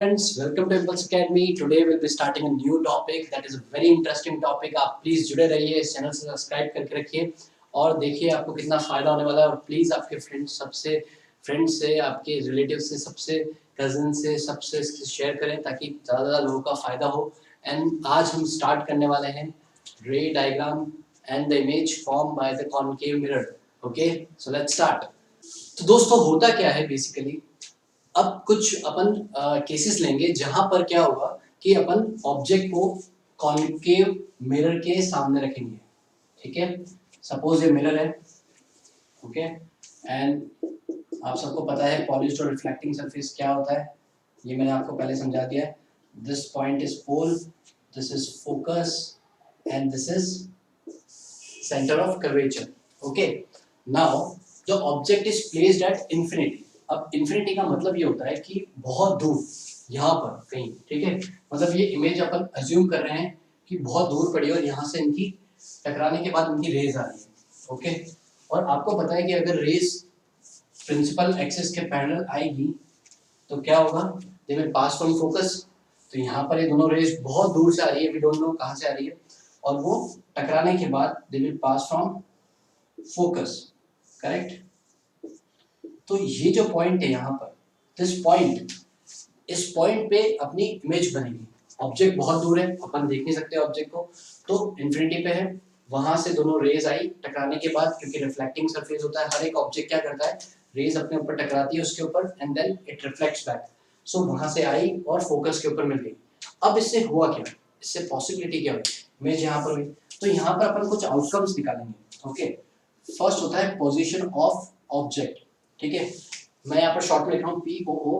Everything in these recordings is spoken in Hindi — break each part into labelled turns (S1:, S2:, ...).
S1: Friends, welcome to Impulse Academy. Today we'll be starting a new topic that is a very interesting topic. आप प्लीज जुड़े रहिए, इस चैनल से सब्सक्राइब करके रखिए और देखिए आपको कितना फायदा होने वाला है। और प्लीज आपके फ्रेंड से आपके रिलेटिव से सबसे कजिन से सबसे शेयर करें ताकि ज़्यादा लोगों का फायदा हो। एंड आज हम स्टार्ट करने वाले हैं रे diagram and the image form by the concave mirror. Okay, so let's start. तो दोस्तों होता क्या है बेसिकली, अब कुछ अपन केसेस लेंगे जहां पर क्या होगा कि अपन ऑब्जेक्ट को कॉन्केव मिरर के सामने रखेंगे। ठीक है, सपोज ये मिरर है। ओके, एंड आप सबको पता है पॉलिश्ड और रिफ्लेक्टिंग सरफेस क्या होता है, ये मैंने आपको पहले समझा दिया है। This point is pole, this is focus and this is centre of curvature. Okay, now the object is placed at infinity. अब इंफिनिटी का मतलब ये होता है कि बहुत दूर, यहाँ पर कहीं। ठीक है, मतलब ये इमेज अपन अज्यूम कर रहे हैं कि बहुत दूर पड़ी और यहाँ से इनकी टकराने के बाद इनकी रेज आ रही है। ओके, और आपको पता है कि अगर रेज प्रिंसिपल एक्सिस के पैरेलल आएगी तो क्या होगा, they will pass from focus. तो यहाँ पर ये दोनों रेज बहुत दूर से आ रही है, वी डोंट नो कहाँ से आ रही है, और वो टकराने के बाद they will pass from focus. Correct. तो ये जो पॉइंट है यहाँ पर, दिस पॉइंट, इस पॉइंट पे अपनी इमेज बनेगी। ऑब्जेक्ट बहुत दूर है, अपन देख नहीं सकते ऑब्जेक्ट को, तो इंफिनिटी पे है। वहां से दोनों रेज आई टकराने के बाद, क्योंकि रिफ्लेक्टिंग सरफेस होता है, हर एक ऑब्जेक्ट क्या करता है, रेज अपने ऊपर टकराती है उसके ऊपर and then it reflects back. So वहां से आई और फोकस के ऊपर मिल गई। अब इससे हुआ क्या, इससे पॉसिबिलिटी क्या हुई, इमेज यहाँ पर हुई। तो यहाँ पर अपन कुछ आउटकम्स निकालेंगे। ओके, फर्स्ट होता है पोजीशन ऑफ ऑब्जेक्ट। ठीक है, मैं यहाँ पर शॉर्ट में लिख रहा हूँ POO।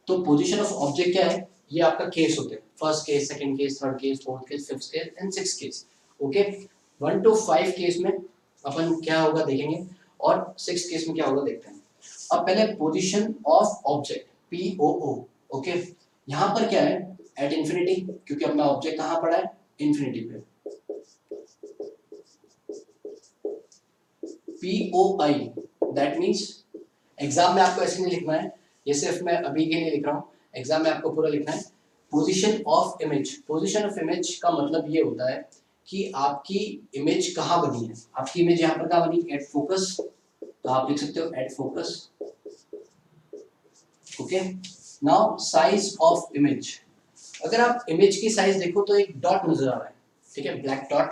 S1: तो पोजीशन ऑफ ऑब्जेक्ट क्या है, ये आपका केस होते हैं, first case, second case, third case, fourth case, fifth case and sixth case. Okay, 1 to 5 case में अपन क्या होगा देखेंगे, और सिक्स्थ केस में क्या होगा देखते हैं। अब पहले position of object POO। Okay, यहाँ पर क्या है, एट इंफिनिटी, क्योंकि अपना ऑब्जेक्ट कहाँ पड़ा है, इंफिनिटी पे। POI दैट मीन्स, एग्जाम में आपको ऐसे नहीं लिखना है, ये सिर्फ मैं अभी के लिए लिख रहा हूँ, एग्जाम में आपको पूरा लिखना है। Position of image, position of image का मतलब ये होता है कि आपकी इमेज कहाँ बनी है। आपकी इमेज यहाँ पर कहाँ बनी, एट फोकस, तो आप लिख सकते हो at focus. Okay, now size of image, अगर आप इमेज की साइज देखो तो एक डॉट नजर आ रहा है। ठीक है, ब्लैक डॉट।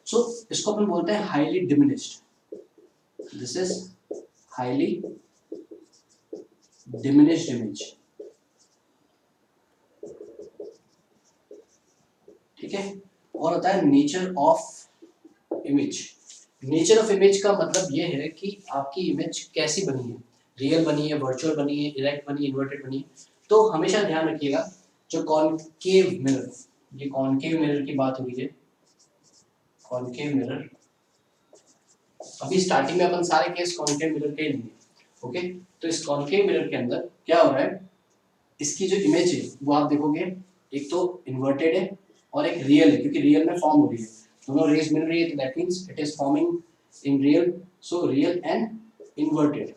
S1: सो इसको अपन बोलते हैं highly diminished. This is highly diminished image। ठीक है, और होता है nature of image. Nature of image का मतलब ये है कि आपकी इमेज कैसी बनी है, रियल बनी है, वर्चुअल बनी है, इरेक्ट बनी है, इन्वर्टेड बनी है। तो हमेशा ध्यान रखिएगा, जो कॉनकेव मिरर, ये कॉनकेव मिरर की बात हुई है, कॉनकेव मिरर। अभी स्टार्टिंग में अपन सारे केस कॉनकेव मिरर के लेंगे। ओके, तो इस कॉनकेव मिरर के अंदर क्या हो रहा है, इसकी जो इमेज है वो आप देखोगे, एक तो इन्वर्टेड है और एक रियल है, क्योंकि रियल में फॉर्म हो रही है, दोनों रेज मिल रही है, तो that means it is forming in real. So real and inverted.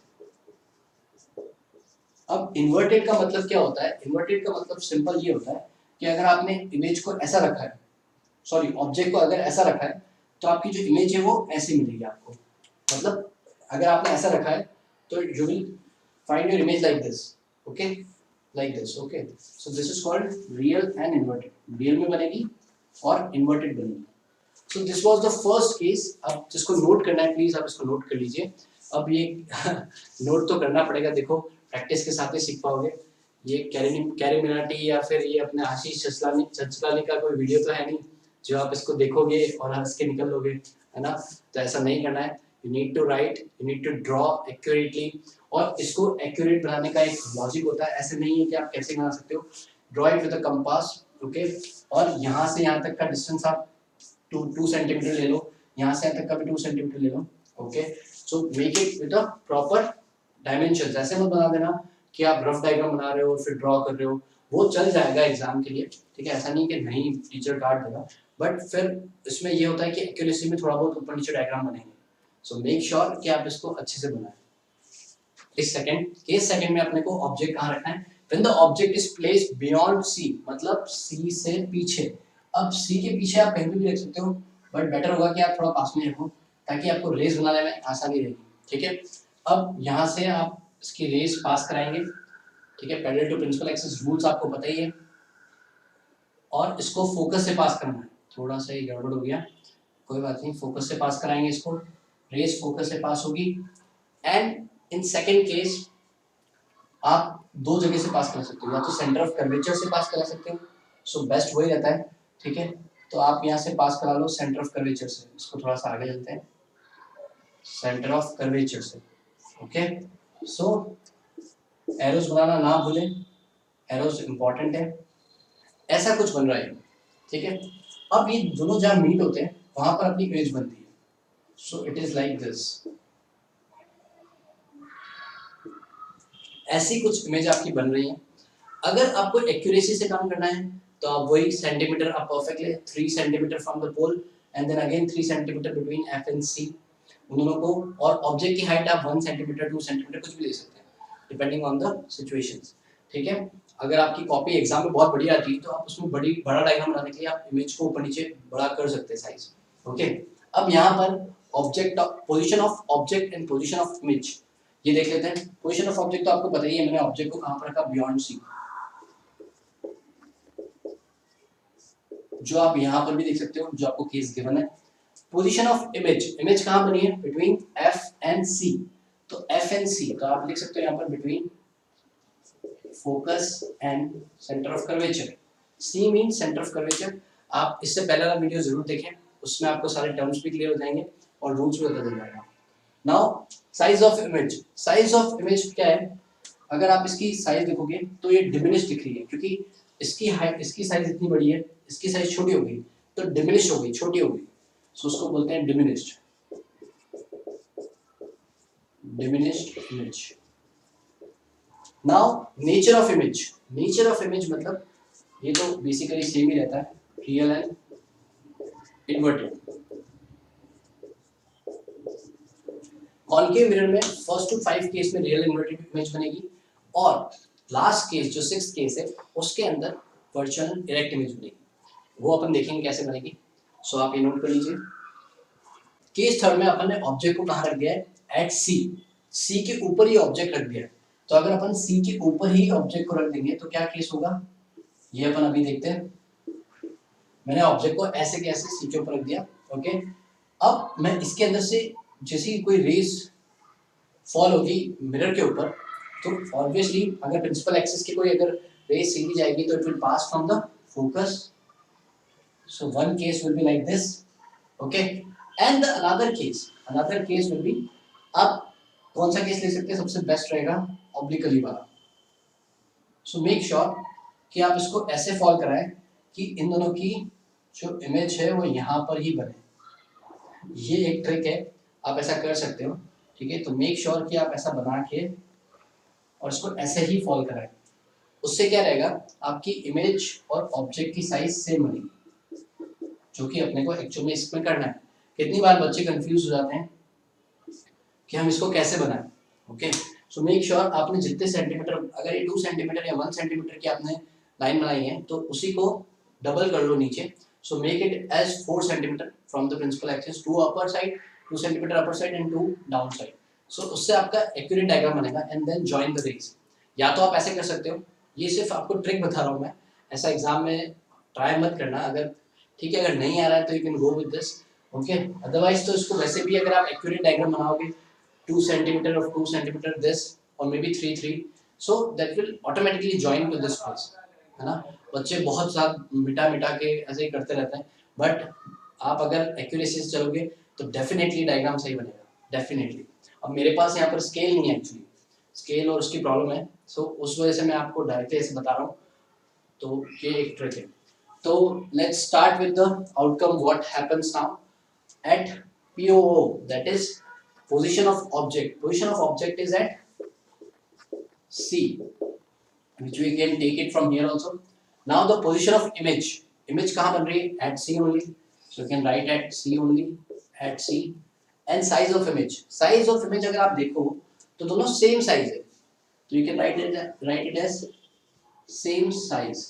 S1: अब इन्वर्टेड का मतलब क्या होता है, इन्वर्टेड का मतलब सिंपल ये होता है कि अगर आपने इमेज को ऐसा रखा है, सॉरी ऑब्जेक्ट को अगर ऐसा रखा है, तो आपकी जो इमेज है वो ऐसे मिलेगी आपको। मतलब अगर आपने ऐसा रखा है तो you will find your image like this। okay, like this। okay, so this is called real and inverted। real में बनेगी और inverted बनेगी। so this was the first case। अब जिसको नोट करना है प्लीज आप इसको नोट कर लीजिए। अब ये नोट तो करना पड़ेगा, देखो प्रैक्टिस के साथ ही सीख पाओगे। ये कैरी मिनाटी या फिर ये अपने आशीष चंचलानी का कोई वीडियो तो है नहीं जो आप इसको देखोगे और हंस के निकल लोगे, है ना। तो ऐसा नहीं करना है, you need to write, you need to draw accurately. और इसको एक्यूरेट बनाने का एक लॉजिक होता है, ऐसे नहीं है कि आप कैसे बना सकते हो। Draw it with a compass. Okay, और यहाँ से यहाँ तक का डिस्टेंस आप 2 सेंटीमीटर ले लो, यहाँ से यहाँ तक का भी 2 सेंटीमीटर ले लो। Okay, so make it with a proper dimension. ऐसे मत बना देना कि आप रफ डायग्राम बना रहे हो फिर ड्रॉ कर रहे हो, वो चल जाएगा एग्जाम के लिए। ठीक है, ऐसा नहीं कि नहीं टीचर काट देगा, बट फिर इसमें ये होता है कि एक्यूरेसी में थोड़ा बहुत ऊपर नीचे डायग्राम बनेंगे। सो मेक श्योर कि आप इसको अच्छे से बनाएं। केस सेकंड में अपने को ऑब्जेक्ट कहाँ रखना है, when the object is placed beyond C, मतलब सी से पीछे। अब सी के पीछे आप कहीं भी रख सकते हो, बट बेटर होगा कि आप थोड़ा पास में रखो ताकि आपको रेस बनाने में आसानी रहेगी। ठीक है, अब यहाँ से आप इसकी रेस पास कराएंगे। ठीक है, parallel to principal axis rules आपको पता ही है, और इसको फोकस से पास करना है। थोड़ा सा ये गड़बड़ हो गया, कोई बात नहीं, फोकस से पास कराएंगे इसको, रेस फोकस से पास होगी। एंड इन सेकेंड केस आप दो जगह से पास कर सकते हो, या तो सेंटर ऑफ कर्वेचर से पास करा सकते हो, सो बेस्ट वही रहता है। ठीक है, तो आप यहाँ से पास करा लो सेंटर ऑफ कर्वेचर से। इसको थोड़ा सा आगे चलते हैं, सेंटर ऑफ कर्वेचर से। ओके, सो एरोज बनाना ना भूलें, एरोज इंपॉर्टेंट है। ऐसा कुछ बन रहा है, ठीक है। अब ये दोनों जहाँ मीट होते हैं वहां पर अपनी इमेज बनती है। सो इट इज लाइक दिस, ऐसी कुछ इमेज आपकी बन रही है। अगर आपको एक्यूरेसी से काम करना है तो आप वही सेंटीमीटर आप परफेक्ट ले, 3 centimetre from the pole and then again 3 centimetre between F and C, उन दोनों को। और ऑब्जेक्ट की हाइट आप 1 सेंटीमीटर 2 सेंटीमीटर कुछ भी ले सकते हैं डिपेंडिंग ऑन द सिचुएशंस। ठीक है, अगर आपकी कॉपी एग्जाम में बहुत बड़ी आती है तो आप उसमें बड़ा डायग्राम बनाने के लिए आप इमेज को ऊपर नीचे बड़ा कर सकते हैं साइज। ओके, अब यहाँ पर object position of object and position of image ये देख लेते हैं। पोजीशन ऑफ ऑब्जेक्ट तो आपको पता ही है, मैंने ऑब्जेक्ट को कहाँ पर रखा, बियॉन्ड सी, जो आप यहाँ पर भी देख सकते हो, जो आपको केस गिवन है। पोजीशन ऑफ इमेज, इमेज कहाँ बनी है, बिटवीन एफ एंड सी, तो एफ एंड सी, तो आप लिख सकते हो यहाँ पर between focus and centre of curvature. C mean centre of curvature. आप इससे पहले वाला वीडियो जरूर देखें, उसमें आपको सारे टर्म्स भी क्लियर हो जाएंगे और रूल्स भी पता चल जाएगा। Now size of image, size of image क्या है, अगर आप इसकी साइज देखोगे तो ये डिमिनिश दिख रही है, क्योंकि इसकी हाइट, इसकी साइज इतनी बड़ी है, इसकी साइज छोटी हो गई, तो डिमिनिश हो गई, छोटी हो गई, सो उसको बोलते हैं diminished, diminished image. Now nature of image, nature of image मतलब ये तो बेसिकली सेम ही रहता है, real and inverted. Concave mirror में फर्स्ट टू 5 केस में रियल इन्वर्टेड इमेज बनेगी, और लास्ट केस जो 6th केस है उसके अंदर वर्चुअल इरेक्ट इमेज बनेगी। वो अपन देखेंगे कैसे बनेगी, सो आप ये नोट कर लीजिए। केस थर्ड में अपन ने ऑब्जेक्ट को कहाँ रख दिया है, एट सी, सी के ऊपर ही ऑब्जेक्ट रख दिया है। तो अगर अपन सी के ऊपर ही ऑब्जेक्ट को रख देंगे तो क्या केस होगा, ये अपन अभी देखते हैं। मैंने ऑब्जेक्ट को ऐसे के ऐसे सी के ऊपर रख दिया। ओके, अब मैं इसके अंदर से जैसे कोई रेस फॉल होगी मिरर के ऊपर, तो ऑब्वियसली अगर प्रिंसिपल एक्सिस की कोई अगर रेस सीधी जाएगी तो it will pass from the focus, so one case will be like this. Okay, and the another case will be, आप कौन सा केस ले सकते हैं, सबसे बेस्ट रहेगा ऑब्लिकली वाला। सो मेक श्योर कि आप इसको ऐसे फॉल कराएं कि इन दोनों की जो इमेज है वो यहाँ पर ही बने। ये एक ट्रिक है, आप ऐसा कर सकते हो। ठीक है, तो मेक श्योर कि आप ऐसा बना के और इसको ऐसे ही फॉल कराएं। उससे क्या रहेगा, आपकी इमेज और ऑब्जेक्ट की साइज सेम बनेगी, जो कि अपने को एक्चुअल में इसमें करना है। कितनी बार बच्चे कंफ्यूज हो जाते हैं कि हम इसको कैसे बनाएं। ओके, सो मेक श्योर आपने जितने सेंटीमीटर, अगर ये 2 सेंटीमीटर या 1 सेंटीमीटर की आपने लाइन बनाई है तो उसी को डबल कर लो नीचे। So make it as 4 centimetre from the principal axis, 2 upper side, 2 centimetre upper side and 2 down side. So उससे आपका एक्यूरेट डायग्राम बनेगा and then join the rays. या तो आप ऐसे कर सकते हो, ये सिर्फ आपको ट्रिक बता रहा हूँ मैं, ऐसा एग्जाम में ट्राई मत करना। अगर ठीक है, अगर नहीं आ रहा है तो you can go with this. Okay, otherwise तो इसको वैसे भी अगर आप एक्यूरेट डायग्राम बनाओगे 2 centimetre of 2 centimetre this or maybe 3 so that will automatically join to this place, है ना। बच्चे बहुत साथ मिटा मिटा के ऐसे ही करते रहते हैं, बट आप अगर एक्यूरेसी से चलोगे तो डेफिनेटली डायग्राम सही बनेगा, डेफिनेटली। अब मेरे पास यहाँ पर स्केल नहीं है एक्चुअली, स्केल और उसकी प्रॉब्लम है, सो उस वजह से मैं आपको डायरेक्टली ऐसे बता रहा हूँ। तो ये एक ट्रिक है। तो let's start with the outcome, what happens now at POO, that is position of object. Position of object is at C, which we can take it from here also. Now the position of image. Image कहाँ बन रही है? At C only. So you can write at C only, at C. And size of image. Size of image अगर आप देखो तो दोनों same size है. So you can write it as same size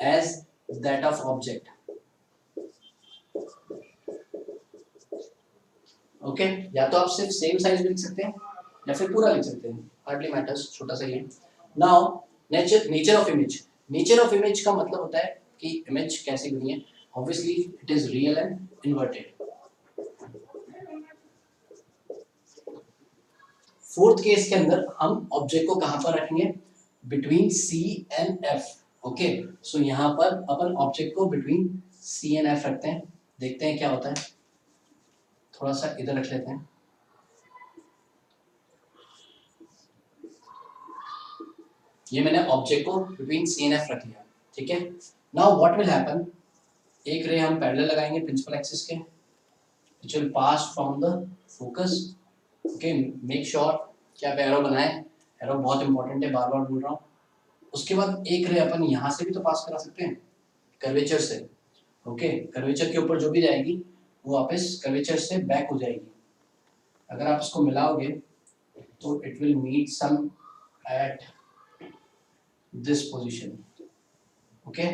S1: as that of object. Okay या तो आप सिर्फ सेम साइज लिख सकते हैं या फिर पूरा लिख सकते हैं, हार्डली मैटर्स, छोटा सा ही है। Now nature of image, nature of image का मतलब होता है कि इमेज कैसी बनी है। Obviously it is real and inverted. Fourth case के अंदर हम ऑब्जेक्ट को कहां पर रखेंगे, between C and F. Okay so यहां पर अपन ऑब्जेक्ट को बिटवीन सी एंड एफ रखते हैं, देखते हैं क्या होता है। थोड़ा सा इधर रख लेते हैं, ये मैंने ऑब्जेक्ट को बिटवीन सी एंड एफ रख लिया, ठीक है। नाउ व्हाट विल हैपन, एक रे हम पैरेलल लगाएंगे प्रिंसिपल एक्सिस के, which will pass from the focus। okay make sure कि आप एरो बनाएं, एरो बहुत इंपॉर्टेंट है, बार बार बोल रहा हूँ। उसके बाद एक रे अपन यहाँ से भी तो पास करा सकते हैं कर्वेचर से। ओके कर्वेचर के ऊपर जो भी जाएगी वो वापस कर्वेचर से बैक हो जाएगी। अगर आप इसको मिलाओगे तो it will meet some at this position. Okay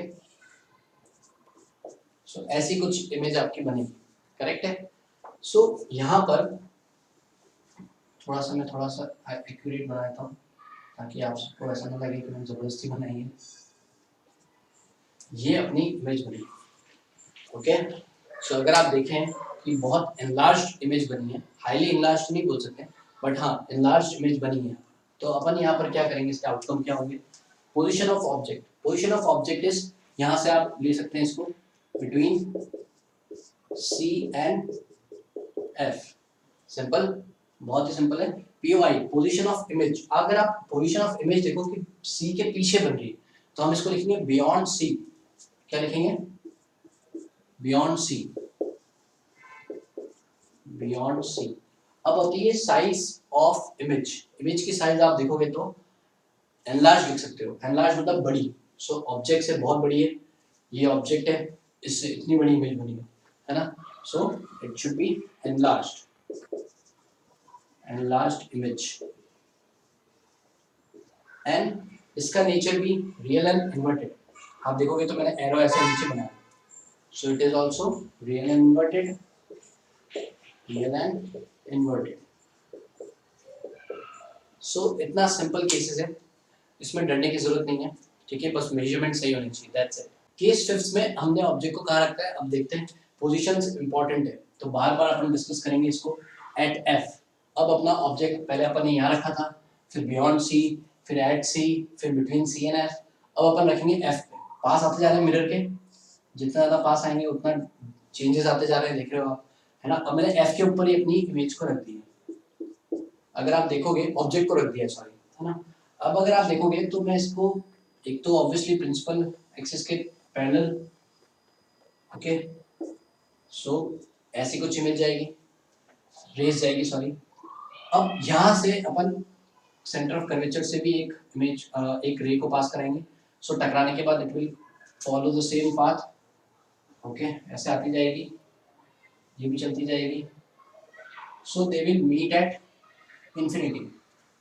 S1: so ऐसी कुछ इमेज आपकी बनेगी, करेक्ट है। सो यहाँ पर थोड़ा सा एक्यूरेट बनाता हूँ ताकि आप सबको ऐसा ना लगे कि मैंने जबरदस्ती बनाई है। ये अपनी इमेज बनी, ओके सो अगर आप देखें कि बहुत एनलार्ज्ड इमेज बनी है, हाईली एनलार्ज्ड नहीं बोल सकते बट हाँ एनलार्ज्ड इमेज बनी है, तो अपन यहाँ पर क्या करेंगे, इसके आउटकम क्या होंगे। Position of object, position of object is, यहाँ से आप ले सकते हैं इसको between C and F, simple, बहुत ही सिंपल है। पीओआई पोजीशन ऑफ इमेज, अगर आप पोजीशन ऑफ इमेज देखो कि सी के पीछे बन रही है तो हम इसको लिखेंगे बियॉन्ड सी। क्या लिखेंगे, बियॉन्ड सी, बियॉन्ड सी। अब होती है साइज ऑफ इमेज, इमेज की साइज आप देखोगे तो एनलार्ज लिख सकते हो, एनलार्ज मतलब बड़ी। सो ऑब्जेक्ट से बहुत बड़ी है, ये ऑब्जेक्ट है, इससे इतनी बड़ी इमेज बनी है ना। So it should be enlarged, enlarged image and इसका नेचर भी रियल एंड इन्वर्टेड। आप देखोगे तो मैंने एरो ऐसे नीचे बनाया, so it is also real and inverted, real and inverted. So इतना सिंपल केसेस है, इसमें डरने की जरूरत नहीं है, ठीक है, बस मेजरमेंट सही होनी चाहिए, दैट्स इट। केस फिफ्थ में हमने ऑब्जेक्ट को कहाँ रखा है, अब देखते हैं। पोजीशंस इंपॉर्टेंट है तो बार बार अपन डिस्कस करेंगे इसको। एट एफ, अब अपना ऑब्जेक्ट पहले अपन ने यहाँ रखा था, फिर बियॉन्ड सी, फिर एट सी, फिर बिटवीन सी एंड एफ। अब अपन रखेंगे एफ पे, पास आते जा रहे हैं मिरर के, जितना ज्यादा पास आएंगे उतना चेंजेस आते जा रहे हैं, देख रहे हो आप, है ना। अब मैंने एफ के ऊपर ही अपनी इमेज को रख दिया, अगर आप देखोगे ऑब्जेक्ट को रख दिया सॉरी, है ना। अब अगर आप देखोगे तो मैं इसको, एक तो ऑब्वियसली प्रिंसिपल एक्सिस के पैरेलल, ओके सो ऐसी कुछ इमेज जाएगी, रेस जाएगी सॉरी। अब यहाँ से अपन सेंटर ऑफ कर्वेचर से भी एक इमेज, एक रे को पास कराएंगे। सो टकराने के बाद it will follow the same path, okay ऐसे आती जाएगी, ये भी चलती जाएगी। So they will meet at infinity,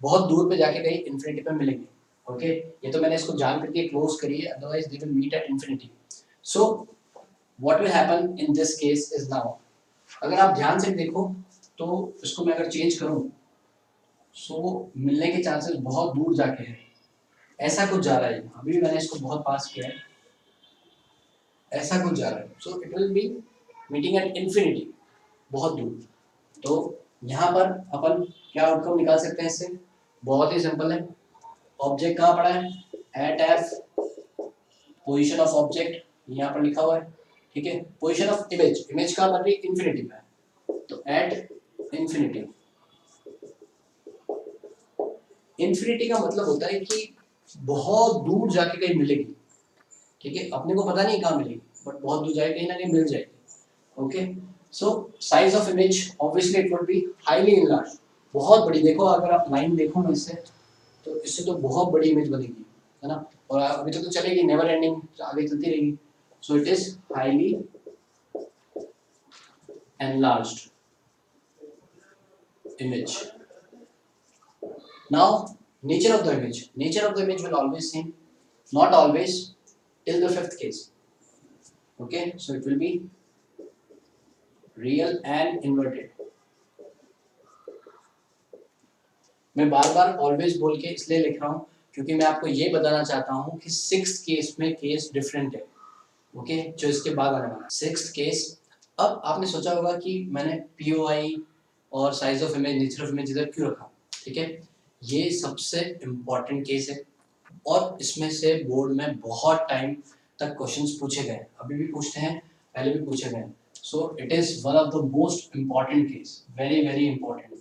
S1: बहुत दूर पे जाके कहीं इंफिनिटी पे मिलेंगे, ओके ये तो मैंने इसको जान करके क्लोज करी है, otherwise they will meet at infinity. So what will happen in this case is now, अगर आप ध्यान से देखो तो इसको मैं अगर चेंज करूं सो मिलने के चांसेस बहुत दूर जाके हैं, ऐसा कुछ जा रहा है, अभी भी मैंने इसको बहुत पास किया है, ऐसा कुछ जा रहा है। So it will be meeting at infinity, बहुत दूर। तो यहाँ पर अपन क्या आउटकम निकाल सकते हैं इससे, बहुत ही सिंपल है। ऑब्जेक्ट कहाँ पड़ा है, at F, position of object यहाँ पर लिखा हुआ है, ठीक है। पोजीशन ऑफ इमेज, इमेज कहाँ बन रही है, इंफिनिटी में, तो एट इंफिनिटी। इंफिनिटी का मतलब होता है कि बहुत दूर जाके कहीं मिलेगी, ठीक है, अपने को पता नहीं कहाँ मिलेगी बट बहुत दूर जाके कहीं ना कहीं मिल जाएगी, okay. So size of image obviously it would be highly enlarge, बहुत बड़ी। देखो अगर आप लाइन देखो ना इससे, तो इससे तो बहुत बड़ी इमेज बनेगी, है ना, और अभी तो चलेगी नेवर एंडिंग, आगे चलती रहेगी। सो it is highly enlarged image. Now nature of the image, nature of the image will always same, not always, till the fifth case. Okay, so it will be real and inverted. मैं बार बार ऑलवेज बोल के इसलिए लिख रहा हूँ क्योंकि मैं आपको ये बताना चाहता हूँ कि सिक्स्थ केस में केस डिफरेंट है. ओके, जो इसके बाद आने वाला सिक्स्थ केस. अब आपने सोचा होगा कि मैंने पीओआई और size of image, nature of image इधर क्यों रखा. ठीक है, ये सबसे इम्पॉर्टेंट केस है और इसमें से बोर्ड में बहुत टाइम तक क्वेश्चंस पूछे गए, अभी भी पूछते हैं, पहले भी पूछे गए. सो it is one of the most important case, very very important.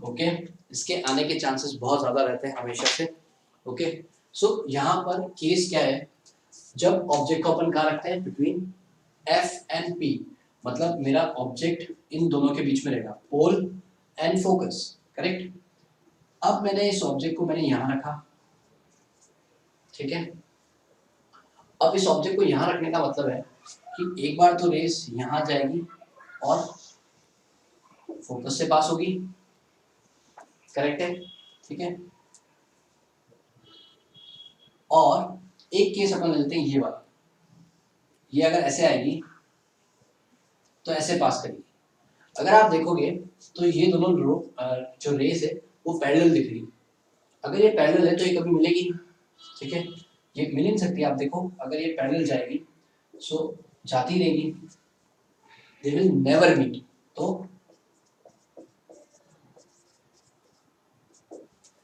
S1: Okay, इसके आने के चांसेस बहुत ज़्यादा रहते हैं हमेशा से. ओके, सो यहाँ पर केस क्या है, जब ऑब्जेक्ट को अपन कहाँ रखते हैं, बिटवीन एफ एंड पी, मतलब मेरा ऑब्जेक्ट इन दोनों के बीच में रहेगा, पोल एंड फोकस. करेक्ट. अब मैंने इस ऑब्जेक्ट को मैंने यहाँ रखा. ठीक है, अब इस ऑब्जेक्ट को यहाँ रखने का मतलब है कि एक बार तो रेस यहाँ जाएगी और फोकस से पास होगी. करेक्ट है. ठीक है, और एक केस अपन लेते हैं ये वाला, ये अगर ऐसे आएगी तो ऐसे पास करेगी. अगर आप देखोगे तो ये दोनों जो रेस है वो पैरेलल दिख रही है. अगर ये पैरेलल है तो ये कभी मिलेगी नहीं. ठीक है, ये मिल नहीं सकती. आप देखो, अगर ये पैरेलल जाएगी सो जाती रहेगी, दे विल नेवर मीट. तो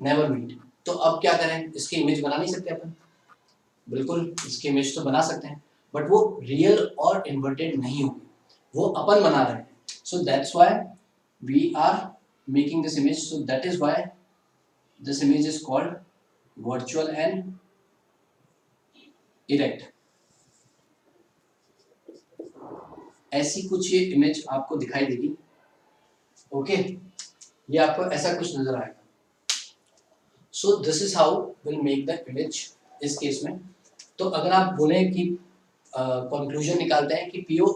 S1: नेवर मीट. तो अब क्या करें, इसकी इमेज बना नहीं सकते अपन. बिल्कुल इसकी इमेज तो बना सकते हैं, बट वो रियल और इन्वर्टेड नहीं होगी, वो अपन बना रहे हैं. So that's why we are making this image. So that is why this image is called virtual and erect. ऐसी कुछ ये इमेज आपको दिखाई देगी. ओके, ये आपको ऐसा कुछ नजर आएगा. सो this is how will make the image इस केस में. तो अगर आप बोले कि कंक्लूजन निकालते हैं कि PO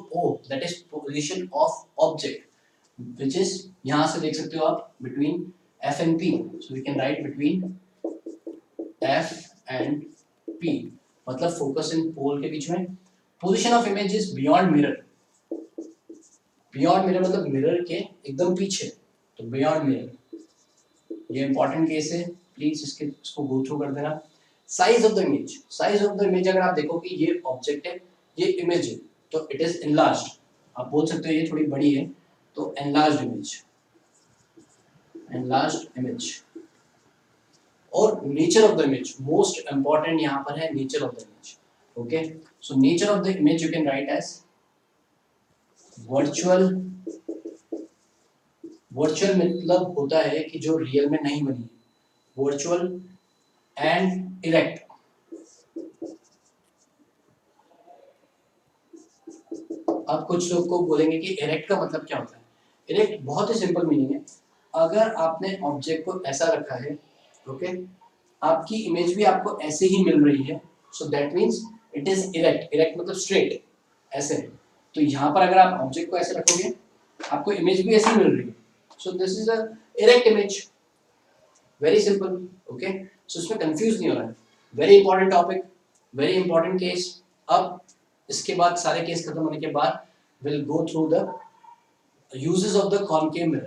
S1: that is position of object which is, यहाँ से देख सकते हो आप, between F and P. So we can write between F and P, मतलब फोकस एंड पोल के बीच में. Position of image is beyond mirror. Beyond mirror मतलब मिरर के एकदम पीछे, तो बियॉन्ड मिरर. ये इंपॉर्टेंट केस है, प्लीज इसको गो थ्रू कर देना. Size of the image. Size of the image अगर आप देखो कि ये ऑब्जेक्ट है, ये इमेज है, तो इट इज एनलार्ज्ड. आप बोल सकते हो ये थोड़ी बड़ी है, तो एनलार्ज्ड इमेज. Enlarged image. और nature of the image, most important यहाँ पर है nature of the image. Okay, so nature of the image you can write as virtual. Virtual मतलब होता है कि जो रियल में नहीं बनी. Virtual and erect. अब कुछ लोग को बोलेंगे कि इरेक्ट का मतलब क्या होता है. इरेक्ट बहुत ही सिंपल मीनिंग है. अगर आपने ऑब्जेक्ट को ऐसा रखा है, ओके, आपकी इमेज भी आपको ऐसे ही मिल रही है, so that means it is erect. Erect मतलब स्ट्रेट, ऐसे. तो यहाँ पर अगर आप ऑब्जेक्ट को ऐसे रखोगे, आपको इमेज भी ऐसी मिल रही है, so this is a erect image. Very simple. Okay, so इसमें कंफ्यूज नहीं होना है. Very important topic, very important case. अब इसके बाद सारे केस खत्म होने के बाद will go through the uses of the concave mirror.